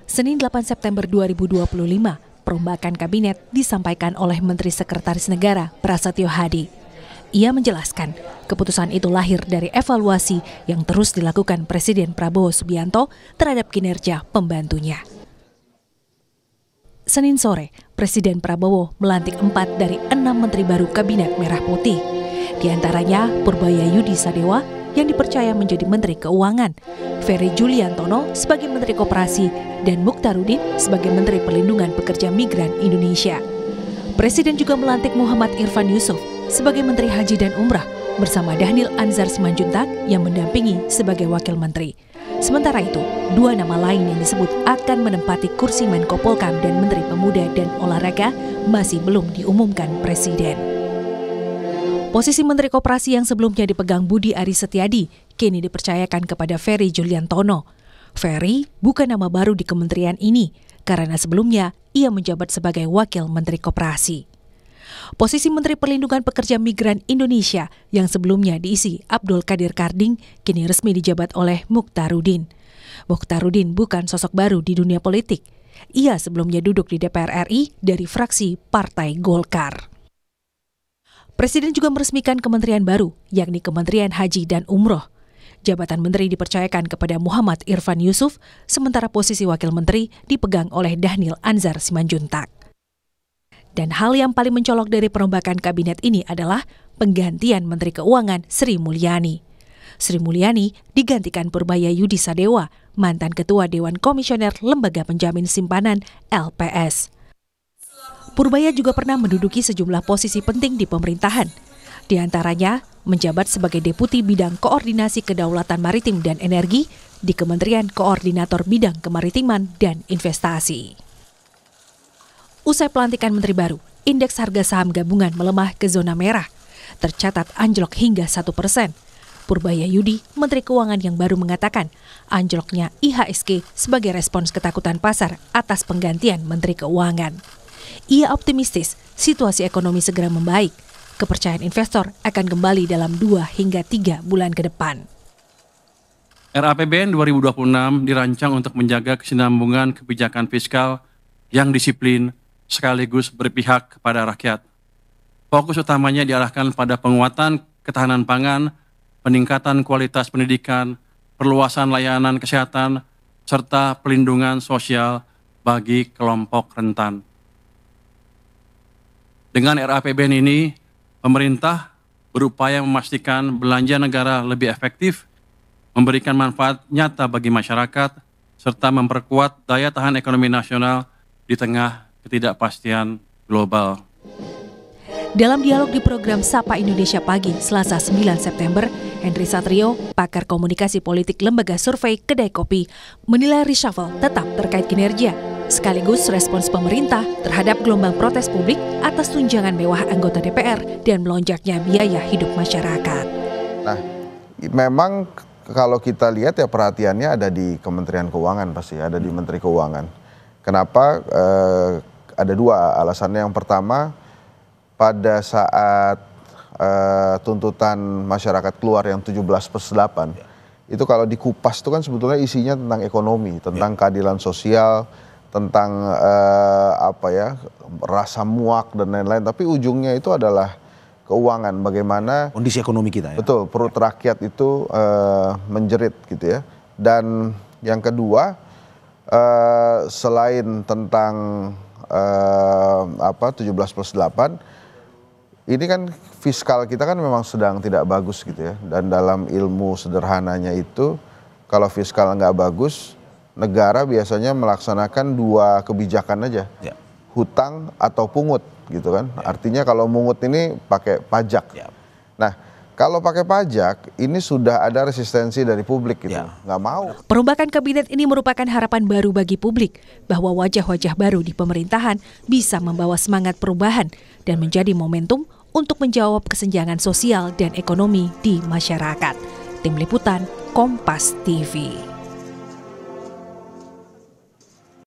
Senin 8 September 2025, perombakan kabinet disampaikan oleh Menteri Sekretaris Negara Prasetyo Hadi. Ia menjelaskan, keputusan itu lahir dari evaluasi yang terus dilakukan Presiden Prabowo Subianto terhadap kinerja pembantunya. Senin sore, Presiden Prabowo melantik 4 dari 6 menteri baru Kabinet Merah Putih. Di antaranya Purbaya Yudi Sadewa yang dipercaya menjadi Menteri Keuangan, Ferry Juliantono sebagai Menteri Koperasi, dan Mukhtaruddin sebagai Menteri Perlindungan Pekerja Migran Indonesia. Presiden juga melantik Muhammad Irfan Yusuf sebagai Menteri Haji dan Umrah bersama Dhanil Anzar Simanjuntak yang mendampingi sebagai Wakil Menteri. Sementara itu, 2 nama lain yang disebut akan menempati kursi Menko Polkam dan Menteri Pemuda dan Olahraga masih belum diumumkan Presiden. Posisi Menteri Koperasi yang sebelumnya dipegang Budi Aris Setiadi kini dipercayakan kepada Ferry Juliantono. Ferry bukan nama baru di kementerian ini, karena sebelumnya ia menjabat sebagai Wakil Menteri Koperasi. Posisi Menteri Perlindungan Pekerja Migran Indonesia yang sebelumnya diisi Abdul Qadir Karding kini resmi dijabat oleh Mukhtaruddin. Mukhtaruddin bukan sosok baru di dunia politik. Ia sebelumnya duduk di DPR RI dari fraksi Partai Golkar. Presiden juga meresmikan kementerian baru, yakni Kementerian Haji dan Umroh. Jabatan menteri dipercayakan kepada Muhammad Irfan Yusuf, sementara posisi wakil menteri dipegang oleh Dhanil Anzar Simanjuntak. Dan hal yang paling mencolok dari perombakan kabinet ini adalah penggantian Menteri Keuangan Sri Mulyani. Sri Mulyani digantikan Purbaya Yudi Sadewa, mantan Ketua Dewan Komisioner Lembaga Penjamin Simpanan LPS. Purbaya juga pernah menduduki sejumlah posisi penting di pemerintahan. Di antaranya menjabat sebagai Deputi Bidang Koordinasi Kedaulatan Maritim dan Energi di Kementerian Koordinator Bidang Kemaritiman dan Investasi. Usai pelantikan menteri baru, indeks harga saham gabungan melemah ke zona merah. Tercatat anjlok hingga 1%. Purbaya Yudi, Menteri Keuangan yang baru mengatakan anjloknya IHSG sebagai respons ketakutan pasar atas penggantian Menteri Keuangan. Ia optimistis situasi ekonomi segera membaik. Kepercayaan investor akan kembali dalam 2 hingga 3 bulan ke depan. RAPBN 2026 dirancang untuk menjaga kesinambungan kebijakan fiskal yang disiplin sekaligus berpihak kepada rakyat. Fokus utamanya diarahkan pada penguatan ketahanan pangan, peningkatan kualitas pendidikan, perluasan layanan kesehatan, serta pelindungan sosial bagi kelompok rentan. Dengan RAPBN ini, pemerintah berupaya memastikan belanja negara lebih efektif, memberikan manfaat nyata bagi masyarakat, serta memperkuat daya tahan ekonomi nasional di tengah ketidakpastian global. Dalam dialog di program Sapa Indonesia Pagi, Selasa 9 September, Henry Satrio, pakar komunikasi politik Lembaga Survei Kedai Kopi, menilai reshuffle tetap terkait kinerja, sekaligus respons pemerintah terhadap gelombang protes publik atas tunjangan mewah anggota DPR dan melonjaknya biaya hidup masyarakat. Nah, memang kalau kita lihat ya perhatiannya ada di Kementerian Keuangan pasti, ada di Menteri Keuangan. Kenapa? Ada 2 alasannya. Yang pertama, pada saat tuntutan masyarakat keluar yang 17+8, itu kalau dikupas itu kan sebetulnya isinya tentang ekonomi, tentang keadilan sosial, tentang rasa muak dan lain-lain, tapi ujungnya itu adalah keuangan, bagaimana kondisi ekonomi kita ya. Betul, perut rakyat itu menjerit gitu ya. Dan yang kedua, selain tentang 17+8, ini kan fiskal kita kan memang sedang tidak bagus gitu ya. Dan dalam ilmu sederhananya itu, kalau fiskal nggak bagus, negara biasanya melaksanakan 2 kebijakan aja, ya. Hutang atau pungut gitu kan. Ya. Artinya kalau mungut ini pakai pajak. Ya. Nah, kalau pakai pajak ini sudah ada resistensi dari publik gitu, nggak mau. Perombakan kabinet ini merupakan harapan baru bagi publik bahwa wajah-wajah baru di pemerintahan bisa membawa semangat perubahan dan menjadi momentum untuk menjawab kesenjangan sosial dan ekonomi di masyarakat. Tim Liputan, Kompas TV.